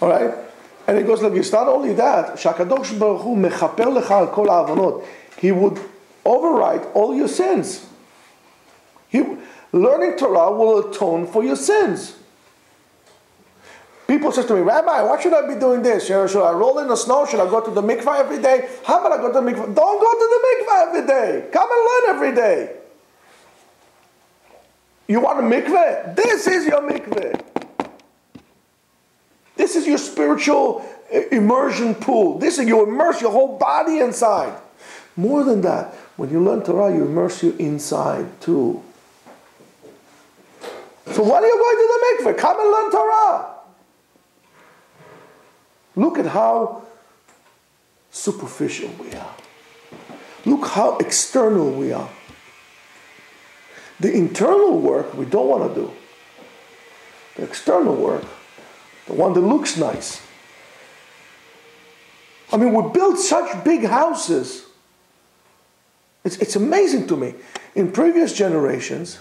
All right? And it goes like this. Not only that, Shakadosh Baruch Hu mechaper lecha al kol ha'avonot. He would overwrite all your sins. Learning Torah will atone for your sins. People say to me, Rabbi, why should I be doing this? Should I roll in the snow? Should I go to the mikvah every day? How about I go to the mikvah? Don't go to the mikvah every day. Come and learn every day. You want a mikveh? This is your mikveh. This is your spiritual immersion pool. This is, you immerse your whole body inside. More than that, when you learn Torah, you immerse you inside too. So why are you going to the mikveh? Come and learn Torah. Look at how superficial we are. Look how external we are. The internal work we don't want to do. The external work, the one that looks nice. I mean, we build such big houses. It's amazing to me. In previous generations,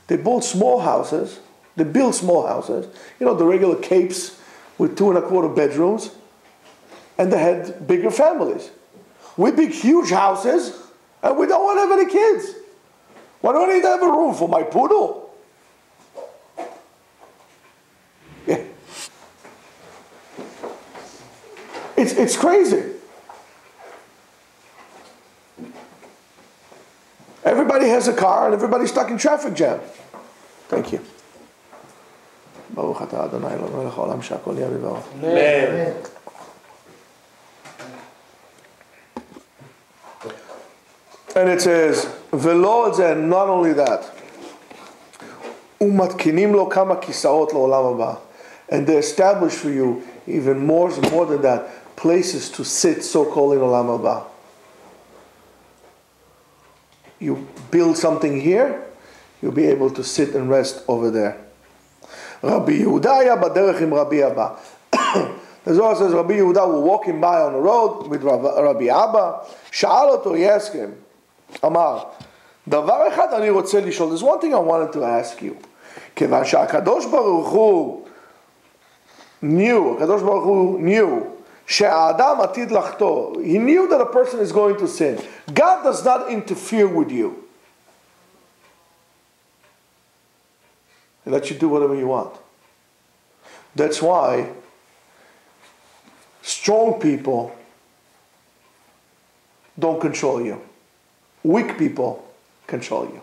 they built small houses. They built small houses. You know, the regular capes with 2.25 bedrooms. And they had bigger families. We build huge houses, and we don't want to have any kids. Why do I need to have a room for my poodle? Yeah. It's crazy. Everybody has a car, and everybody's stuck in traffic jam. Thank you. Amen. And it says, "Velo," and not only that, "Umatkinim lo kama kisaot le'olam haba," and they establish for you even more than that, places to sit, so-called in olam haba. You build something here, you'll be able to sit and rest over there. Rabbi Yehuda baderech im Rabbi Abba. The Zohar says Rabbi Yehuda was walking by on the road with Rabbi Abba. Sha'al oto, he asked him, Amar, Davar echad ani rotze lishol. There's one thing I wanted to ask you. Kevan she'akadosh baruch hu knew she'adam atid lachto. He knew that a person is going to sin. God does not interfere with you. He lets you do whatever you want. That's why strong people don't control you. Weak people control you.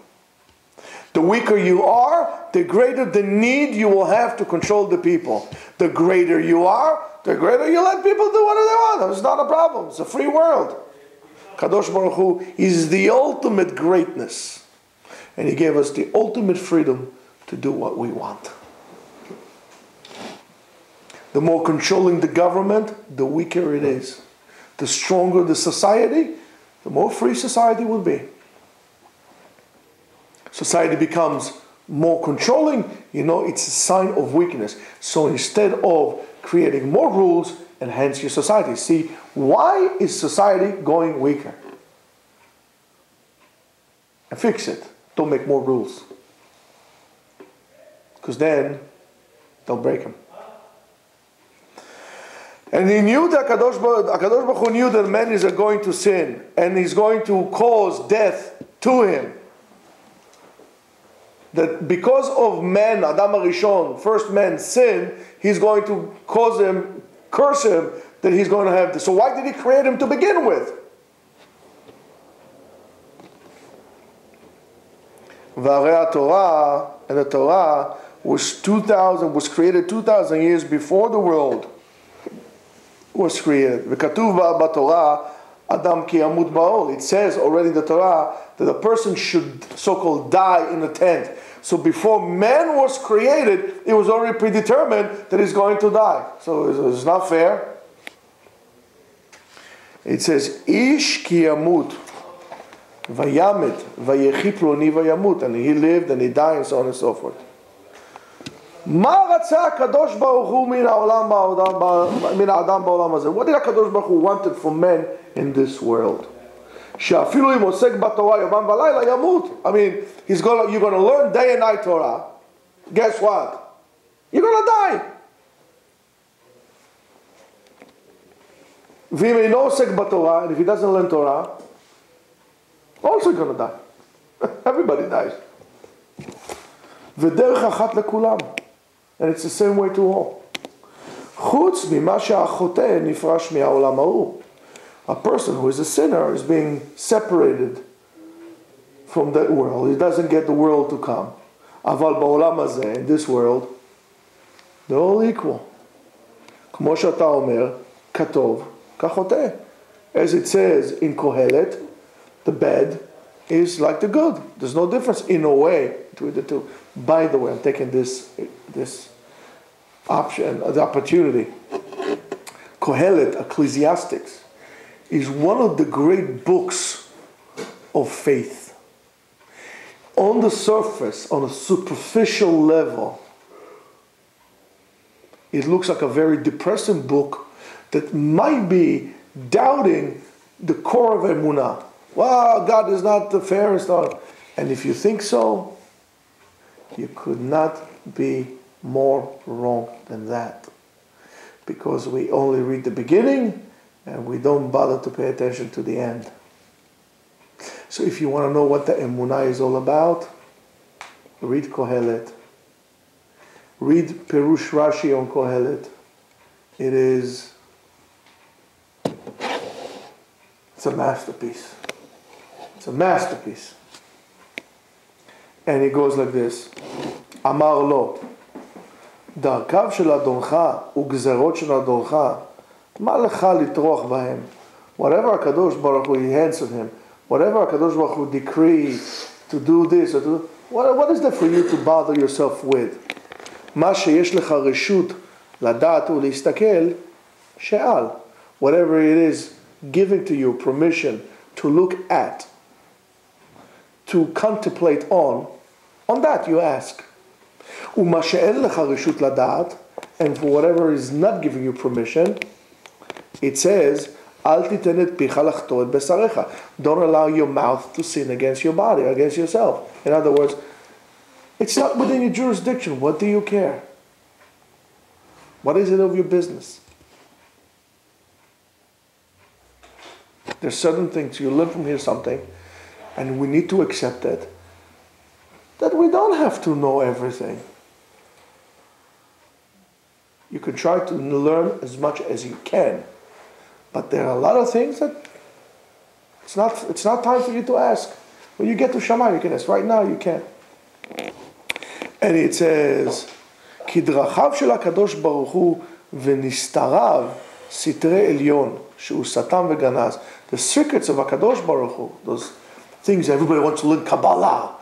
The weaker you are, the greater the need you will have to control the people. The greater you are, the greater you let people do whatever they want. It's not a problem. It's a free world. Kadosh Baruch Hu is the ultimate greatness. And He gave us the ultimate freedom to do what we want. The more controlling the government, the weaker it is. The stronger the society, the more free society will be. Society becomes more controlling, it's a sign of weakness. So instead of creating more rules, enhance your society. See, why is society going weaker? And fix it. Don't make more rules. Because then they'll break them. And he knew that Kadosh Baruch Hu knew that man is going to sin, and he's going to cause death to him. That because of man, Adam HaRishon, first man, sin, he's going to cause him, curse him, that he's going to have this. So why did He create him to begin with? V'arei Torah, and the Torah was created 2,000 years before the world was created. V'katuv b'Torah Adam ki yamut ba'ol. It says already in the Torah that a person should so-called die in a tent. So before man was created, it was already predetermined that he's going to die. So it's not fair. It says Ish ki yamut vayamit vayechi ploni vayamut, and he lived and he died and so on and so forth. What did HaKadosh Baruch Hu wanted from men in this world? I mean, you're going to learn day and night Torah. Guess what? You're going to die. ואם אינו עוסק בתורה, and if he doesn't learn Torah, also going to die. Everybody dies. ודרך אחת לכולם. And it's the same way to all. חוץ ממה שהחוטא נפרש מהעולם ההוא. A person who is a sinner is being separated from that world. He doesn't get the world to come. אבל בעולם הזה, in this world, they're all equal. כמו שאתה אומר, כתוב, כחוטא. As it says in Kohelet, the bad is like the good. There's no difference in a way between the two. By the way, I'm taking this option, the opportunity. Kohelet, Ecclesiastics, is one of the great books of faith. On the surface, on a superficial level, it looks like a very depressing book that might be doubting the core of Emunah. Wow, God is not the fairest. And if you think so, you could not be more wrong than that. Because we only read the beginning and we don't bother to pay attention to the end. So if you want to know what the Emunah is all about, read Kohelet. Read Perush Rashi on Kohelet. It's a masterpiece. It's a masterpiece. And it goes like this. אמר לו, דרכיו של אדונך וגזרות של אדונך, מה לך לטרוח בהם? Whatever הקדוש ברוך הוא, he answered him, whatever הקדוש ברוך הוא decree to do this, or to do, what is there for you to bother yourself with? מה שיש לך רשות לדעת ולהסתכל, שאל. Whatever it is giving to you permission to look at, to contemplate on that you ask. ומה שאין לך רשות לדעת, and for whatever is not giving you permission, it says, אל תיתן את פיך לחטוא את בשריך. Don't allow your mouth to sin against your body, against yourself. In other words, it's not within your jurisdiction. What do you care? What is it of your business? There's certain things, you learn from here something, and we need to accept it, that we don't have to know everything. You can try to learn as much as you can, but there are a lot of things that it's not time for you to ask. When you get to Shammai, you can ask. Right now, you can't. And it says, כי דרכיו של הקדוש ברוך הוא ונסתריו סתרי עליון, שהוא שטן וגנז. The secrets of HaKadosh Baruch Hu, those things everybody wants to learn, Kabbalah.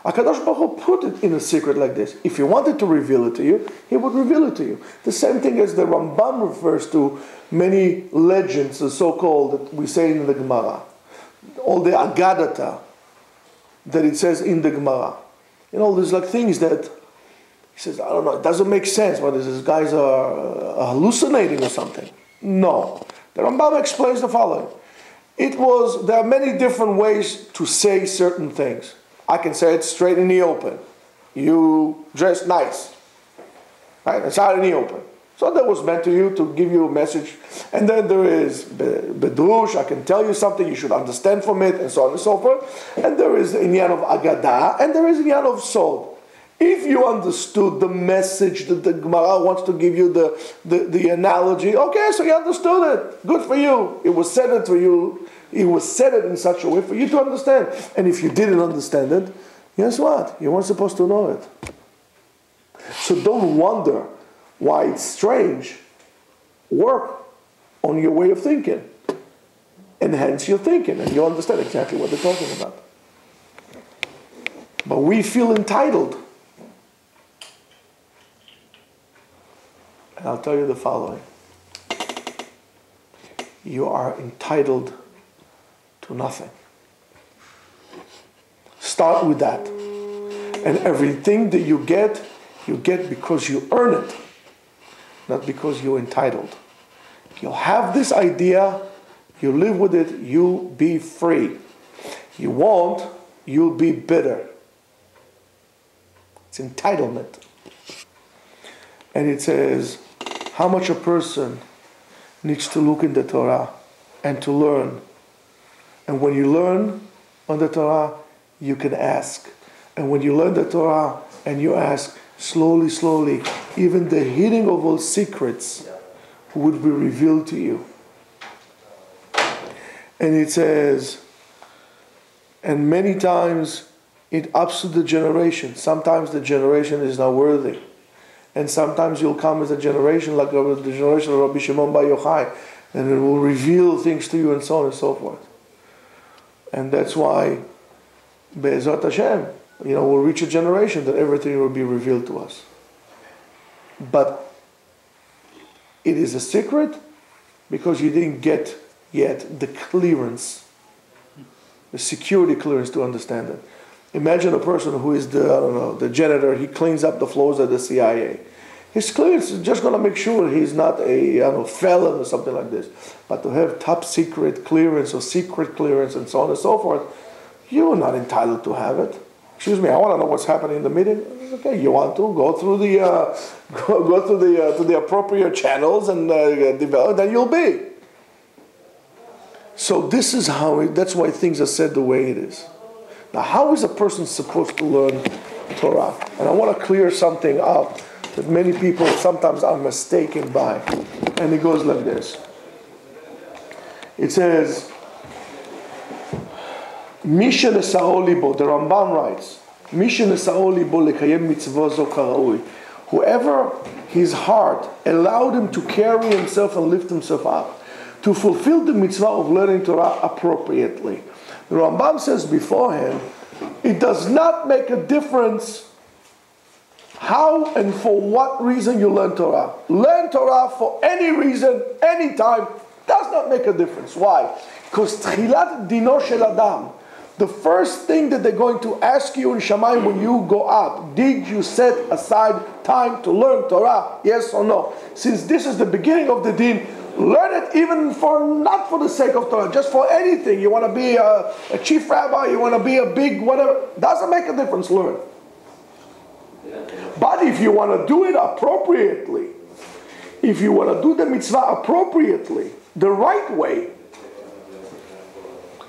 HaKadosh Baruch Hu put it in a secret like this. If he wanted to reveal it to you, he would reveal it to you. The same thing as the Rambam refers to many legends, the so-called, that we say in the Gemara. All the Agadata that it says in the Gemara. You know, there's like things that, he says, I don't know, it doesn't make sense. What is this? Guys are hallucinating or something. No. The Rambam explains the following. There are many different ways to say certain things. I can say it straight in the open. You dress nice. Right? It's out in the open. So that was meant to you to give you a message. And then there is Bedrush, I can tell you something, you should understand from it, and so on and so forth. And there is the Inyan of Agadah, and there is the Inyan of Sod. If you understood the message that the Gemara wants to give you, the analogy, okay, so you understood it. Good for you. It was said it for you. It was said it in such a way for you to understand. And if you didn't understand it, guess what? You weren't supposed to know it. So don't wonder why it's strange. Work on your way of thinking. Enhance your thinking, and you'll understand exactly what they're talking about. But we feel entitled. And I'll tell you the following. You are entitled to nothing. Start with that. And everything that you get because you earn it, not because you're entitled. You'll have this idea, you live with it, you'll be free. You won't, you'll be bitter. It's entitlement. And it says, how much a person needs to look in the Torah and to learn. And when you learn on the Torah, you can ask. And when you learn the Torah and you ask, slowly, slowly, even the hidden of all secrets would be revealed to you. And it says, and many times it ups to the generation. Sometimes the generation is not worthy. And sometimes you'll come as a generation like the generation of Rabbi Shimon Bar Yochai, and it will reveal things to you and so on and so forth. And that's why, Be'ezrat Hashem, we'll reach a generation that everything will be revealed to us. But it is a secret because you didn't get yet the clearance, the security clearance to understand it. Imagine a person who is the janitor, he cleans up the floors at the CIA. His clearance is just going to make sure he's not a felon or something like this. But to have top secret clearance or secret clearance and so on and so forth, you are not entitled to have it. Excuse me, I want to know what's happening in the meeting. Okay, you want to go through to the appropriate channels and develop, then you'll be. So this is that's why things are said the way it is. Now, how is a person supposed to learn Torah? And I want to clear something up that many people sometimes are mistaken by. And it goes like this. It says, Misha nesa'o libo, the Rambam writes, Misha nesa'o libo lekayem mitzvah zo karaui. Whoever his heart allowed him to carry himself and lift himself up, to fulfill the mitzvah of learning Torah appropriately. The Rambam says beforehand, it does not make a difference how and for what reason you learn Torah. Learn Torah for any reason, any time, does not make a difference. Why? Because tchilat dino shel adam, the first thing that they're going to ask you in Shamayim when you go up, did you set aside time to learn Torah? Yes or no? Since this is the beginning of the din, learn it even not for the sake of Torah, just for anything. You want to be a chief rabbi, you want to be a big whatever, doesn't make a difference, learn. But if you want to do it appropriately, if you want to do the mitzvah appropriately, the right way,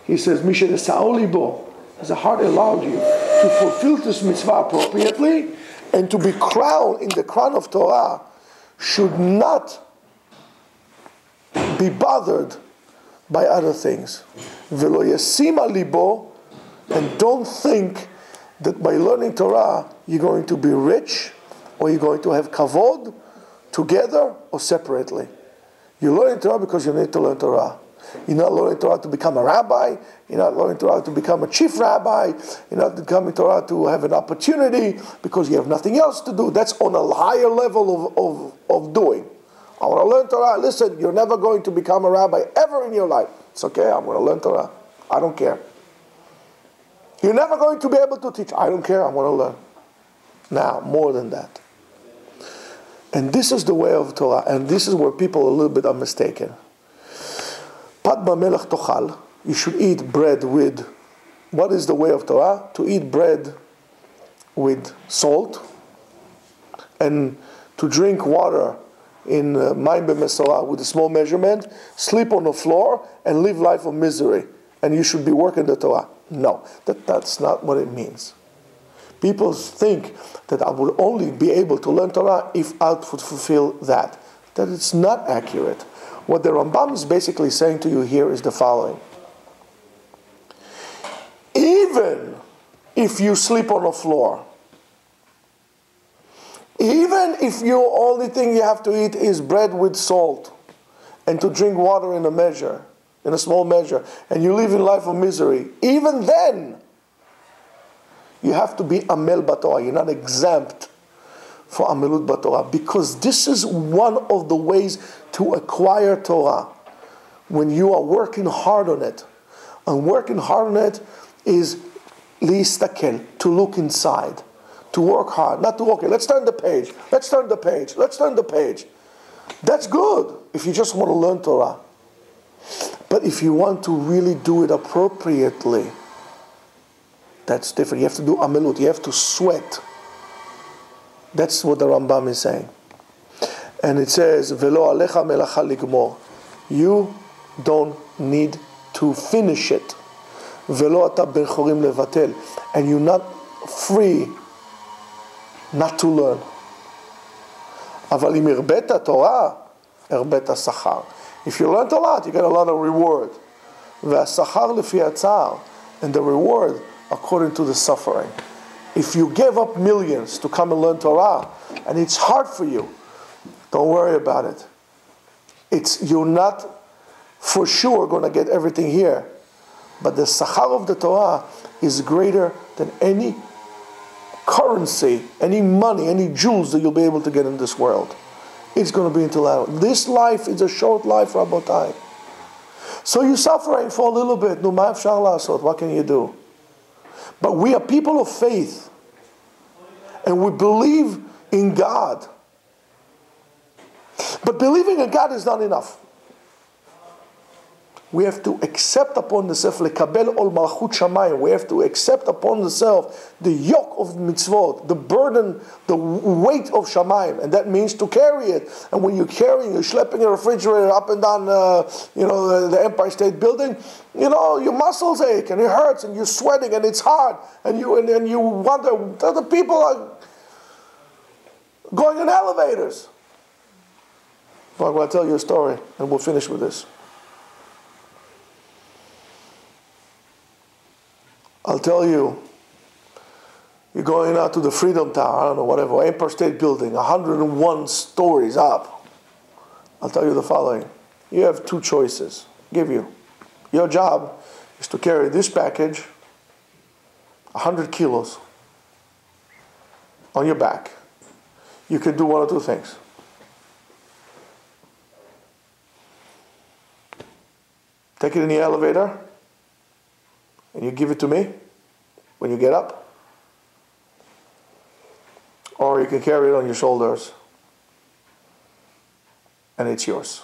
he says, Misha nesa'o libo, as the heart allowed you to fulfill this mitzvah appropriately and to be crowned in the crown of Torah, should not be bothered by other things. Velo yasima libo, and don't think that by learning Torah you're going to be rich or you're going to have kavod together or separately. You're learning Torah because you need to learn Torah. You're not learning Torah to become a rabbi. You're not learning Torah to become a chief rabbi. You're not learning Torah to have an opportunity because you have nothing else to do. That's on a higher level of doing. I want to learn Torah. Listen, you're never going to become a rabbi ever in your life. It's okay, I'm going to learn Torah. I don't care. You're never going to be able to teach. I don't care, I want to learn. Now, more than that. And this is the way of Torah, and this is where people a little bit are mistaken. Pat b'melech tochal, you should eat bread with, what is the way of Torah? To eat bread with salt, and to drink water in Mayim b'Mesorah with a small measurement, sleep on the floor, and live life of misery. And you should be working the Torah. No, that's not what it means. People think that I would only be able to learn Torah if I would fulfill that. That it's not accurate. What the Rambam is basically saying to you here is the following. Even if you sleep on the floor, even if your only thing you have to eat is bread with salt and to drink water in a small measure, and you live in life of misery, even then, you have to be Amel Batorah. You're not exempt for Amelut Batorah, because this is one of the ways to acquire Torah. When you are working hard on it, and working hard on it is listakel, to look inside, to work hard, not to okay, let's turn the page, let's turn the page. That's good if you just want to learn Torah. But if you want to really do it appropriately, that's different. You have to do amelut. You have to sweat. That's what the Rambam is saying. And it says, Velo alecha melacha ligmor. You don't need to finish it. ולא אתה בן חורים לבטל. And you're not free not to learn. אבל אם הרבית תורה, הרבית שכר. If you learned a lot, you get a lot of reward. והשכר לפי הצער, and the reward according to the suffering. If you give up millions to come and learn Torah, and it's hard for you, don't worry about it. You're not for sure going to get everything here. But the sachar of the Torah is greater than any currency, any money, any jewels that you'll be able to get in this world. It's going to be intellectual. This life is a short life, Rabotai. So you're suffering for a little bit. No, ma efshar la'asot. What can you do? But we are people of faith. And we believe in God. But believing in God is not enough. We have to accept upon the self, lekabel ol malchut shamayim. We have to accept upon the self the yoke of mitzvot, the burden, the weight of shamayim, and that means to carry it. And when you're carrying, you're schlepping a refrigerator up and down, the Empire State Building. Your muscles ache and it hurts, and you're sweating and it's hard, and you wonder, the people are going in elevators. Well, I'm going to tell you a story, and we'll finish with this. I'll tell you, you're going out to the Freedom Tower, I don't know, whatever, Empire State Building, 101 stories up. I'll tell you the following. You have two choices. Give you. Your job is to carry this package, 100 kilos, on your back. You can do one or two things. Take it in the elevator, and you give it to me when you get up. Or you can carry it on your shoulders, and it's yours.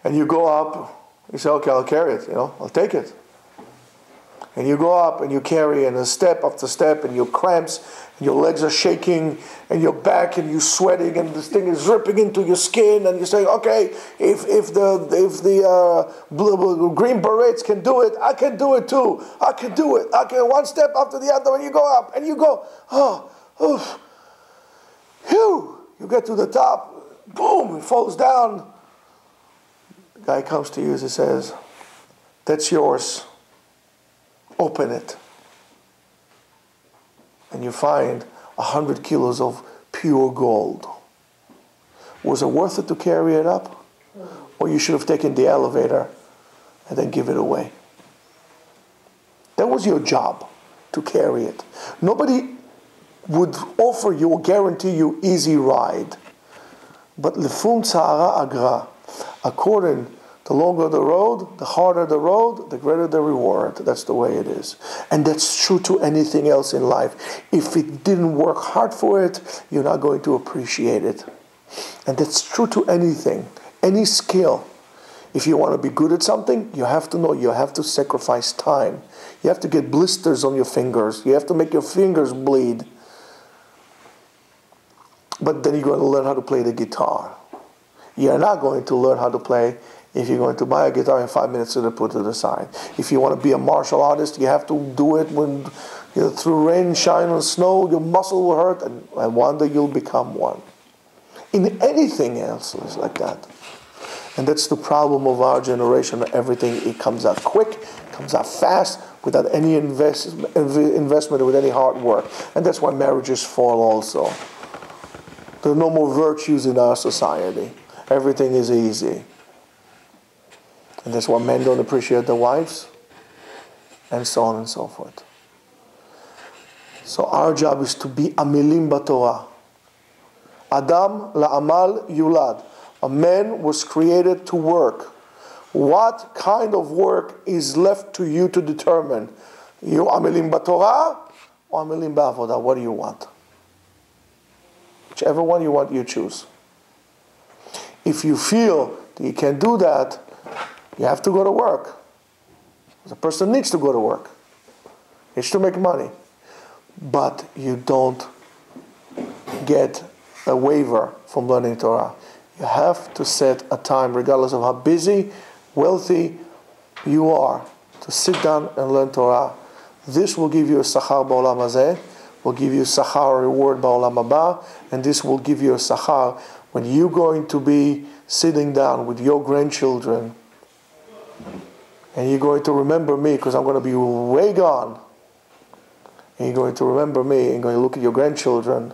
And you go up, you say, okay, I'll carry it, I'll take it. And you go up and you carry, and a step after step, and your cramps, and your legs are shaking, and your back, and you're sweating, and this thing is ripping into your skin, and you're saying, okay, if the Green Berets can do it, I can do it too. I can do it. I can, one step after the other, and you go up, and you go, phew, you get to the top, boom, it falls down. The guy comes to you and he says, that's yours. Open it. And you find 100 kilos of pure gold. Was it worth it to carry it up? Or you should have taken the elevator and then give it away? That was your job, to carry it. Nobody would offer you or guarantee you easy ride. But lefum tzara agra, according, the longer the road, the harder the road, the greater the reward. That's the way it is. And that's true to anything else in life. If it didn't work hard for it, you're not going to appreciate it. And that's true to anything, any skill. If you want to be good at something, you have to know you have to sacrifice time. You have to get blisters on your fingers. You have to make your fingers bleed. But then you're going to learn how to play the guitar. You're not going to learn how to play if you're going to buy a guitar in 5 minutes and put it to the side. If you want to be a martial artist, you have to do it when through rain, shine, and snow, your muscle will hurt, and one day you'll become one. In anything else, it's like that. And that's the problem of our generation. Everything, it comes out quick, comes out fast, without any investment, with any hard work. And that's why marriages fall also. There are no more virtues in our society. Everything is easy. And that's why men don't appreciate their wives, and so on and so forth. So our job is to be amilim b'Torah. Adam la'amal yulad. A man was created to work. What kind of work is left to you to determine? You amilim b'Torah or amilim b'avodah? What do you want? Whichever one you want, you choose. If you feel that you can do that, you have to go to work. The person needs to go to work. He needs to make money. But you don't get a waiver from learning Torah. You have to set a time, regardless of how busy, wealthy you are, to sit down and learn Torah. This will give you a sachar ba'olam hazeh, will give you a sachar reward ba'olam haba, and this will give you a sachar when you're going to be sitting down with your grandchildren, and you're going to remember me, because I'm going to be way gone. And you're going to remember me, and you're going to look at your grandchildren,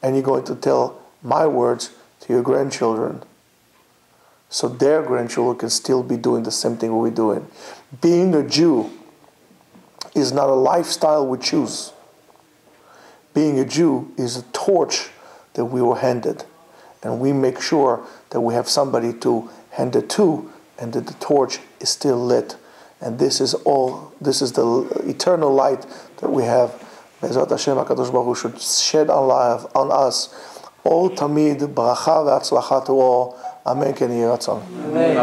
and you're going to tell my words to your grandchildren, so their grandchildren can still be doing the same thing we're doing. Being a Jew is not a lifestyle we choose. Being a Jew is a torch that we were handed, and we make sure that we have somebody to hand it to, and that the torch is still lit. And this is the eternal light that we have. Be'ezrat Hashem, HaKadosh Baruch Hu should shed on us all tamid, bracha ve'atzlacha to all. Amen. Ken Yeh Ratzon. Amen.